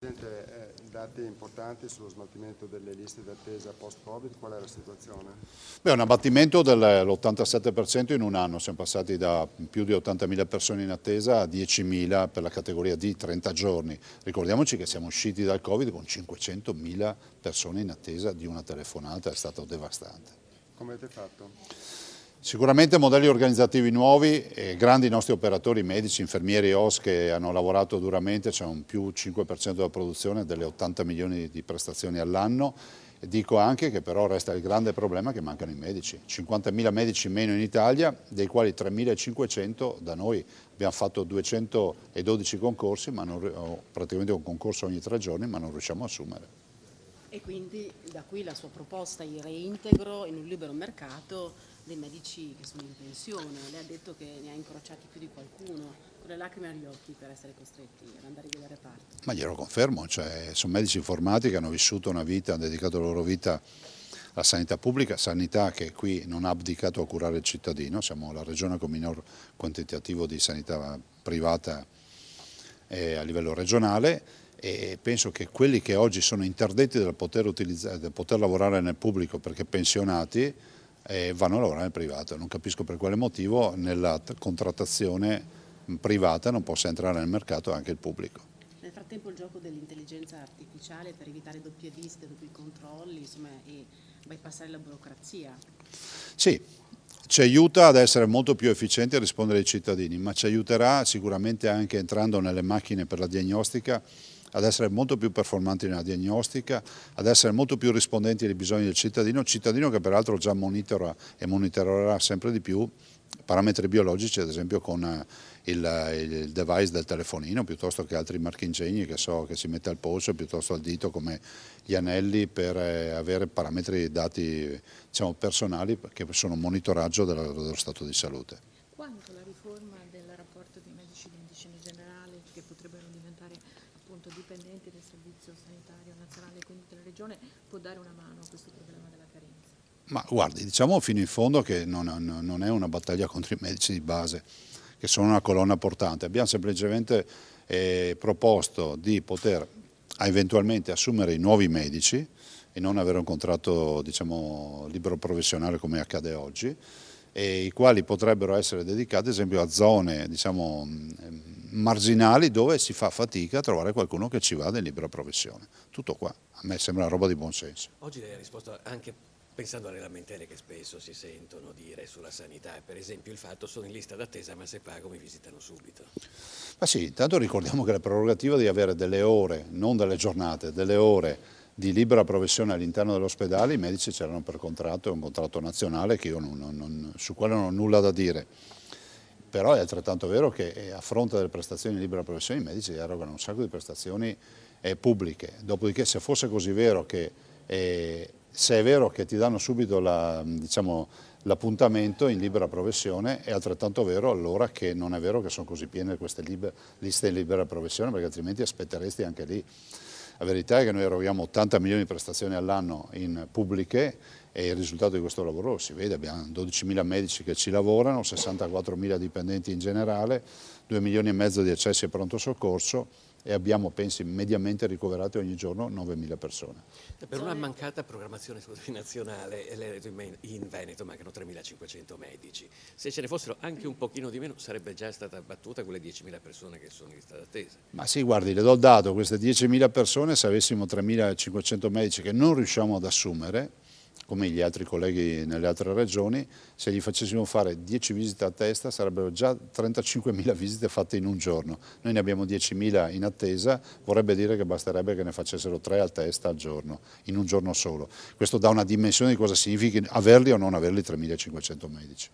Presidente, dati importanti sullo smaltimento delle liste d'attesa post-Covid, qual è la situazione? Beh, un abbattimento dell'87% in un anno, siamo passati da più di 80.000 persone in attesa a 10.000 per la categoria D, 30 giorni. Ricordiamoci che siamo usciti dal Covid con 500.000 persone in attesa di una telefonata, è stato devastante. Come avete fatto? Sicuramente modelli organizzativi nuovi, grandi nostri operatori medici, infermieri e OS che hanno lavorato duramente, c'è un più 5% della produzione delle 80 milioni di prestazioni all'anno. Dico anche che però resta il grande problema che mancano i medici, 50.000 medici meno in Italia, dei quali 3.500 da noi. Abbiamo fatto 212 concorsi, praticamente un concorso ogni 3 giorni, ma non riusciamo a assumere. E quindi da qui la sua proposta di reintegro in un libero mercato dei medici che sono in pensione. Lei ha detto che ne ha incrociati più di qualcuno, con le lacrime agli occhi per essere costretti ad andare via dal reparto. Ma glielo confermo, sono medici informati che hanno vissuto una vita, hanno dedicato la loro vita alla sanità pubblica, sanità che qui non ha abdicato a curare il cittadino, siamo la regione con minor quantitativo di sanità privata a livello regionale. E penso che quelli che oggi sono interdetti del poter lavorare nel pubblico perché pensionati vanno a lavorare nel privato. Non capisco per quale motivo nella contrattazione privata non possa entrare nel mercato anche il pubblico. Nel frattempo il gioco dell'intelligenza artificiale per evitare doppie visite, doppi controlli, insomma, e bypassare la burocrazia. Sì, ci aiuta ad essere molto più efficienti a rispondere ai cittadini, ma ci aiuterà sicuramente anche entrando nelle macchine per la diagnostica ad essere molto più performanti nella diagnostica, ad essere molto più rispondenti ai bisogni del cittadino che peraltro già monitora e monitorerà sempre di più parametri biologici, ad esempio con il device del telefonino, piuttosto che altri marchingegni che so che si mette al polso, piuttosto al dito come gli anelli per avere parametri dati personali che sono monitoraggio dello stato di salute. Quanto la riforma del rapporto dei medici di medicina generale, che potrebbero diventare appunto dipendenti del Servizio Sanitario Nazionale e quindi della Regione, può dare una mano a questo problema della carenza? Ma guardi, diciamo fino in fondo che non è una battaglia contro i medici di base, che sono una colonna portante. Abbiamo semplicemente proposto di poter eventualmente assumere i nuovi medici e non avere un contratto, diciamo, libero professionale come accade oggi, e i quali potrebbero essere dedicati ad esempio a zone, diciamo, marginali dove si fa fatica a trovare qualcuno che ci vada in libera professione. Tutto qua, a me sembra una roba di buon senso. Oggi lei ha risposto anche pensando alle lamentele che spesso si sentono dire sulla sanità, per esempio il fatto sono in lista d'attesa ma se pago mi visitano subito. Ma sì, intanto ricordiamo che la prerogativa di avere delle ore, non delle giornate, delle ore di libera professione all'interno dell'ospedale, i medici ce l'hanno per contratto, è un contratto nazionale che io su quello non ho nulla da dire. Però è altrettanto vero che a fronte delle prestazioni di libera professione i medici erogano un sacco di prestazioni pubbliche. Dopodiché se fosse così vero che se è vero che ti danno subito l'appuntamento in libera professione, è altrettanto vero allora che non è vero che sono così piene queste liste in libera professione, perché altrimenti aspetteresti anche lì. La verità è che noi eroghiamo 80 milioni di prestazioni all'anno in pubbliche e il risultato di questo lavoro si vede, abbiamo 12.000 medici che ci lavorano, 64.000 dipendenti in generale, 2 milioni e mezzo di accessi a pronto soccorso e abbiamo, pensi, mediamente ricoverate ogni giorno 9.000 persone. Per una mancata programmazione nazionale in Veneto mancano 3.500 medici. Se ce ne fossero anche un pochino di meno sarebbe già stata abbattuta quelle 10.000 persone che sono in lista d'attesa. Ma sì, guardi, le do il dato, queste 10.000 persone, se avessimo 3.500 medici che non riusciamo ad assumere, come gli altri colleghi nelle altre regioni, se gli facessimo fare 10 visite a testa sarebbero già 35.000 visite fatte in un giorno. Noi ne abbiamo 10.000 in attesa, vorrebbe dire che basterebbe che ne facessero 3 a testa al giorno, in un giorno solo. Questo dà una dimensione di cosa significa averli o non averli 3.500 medici.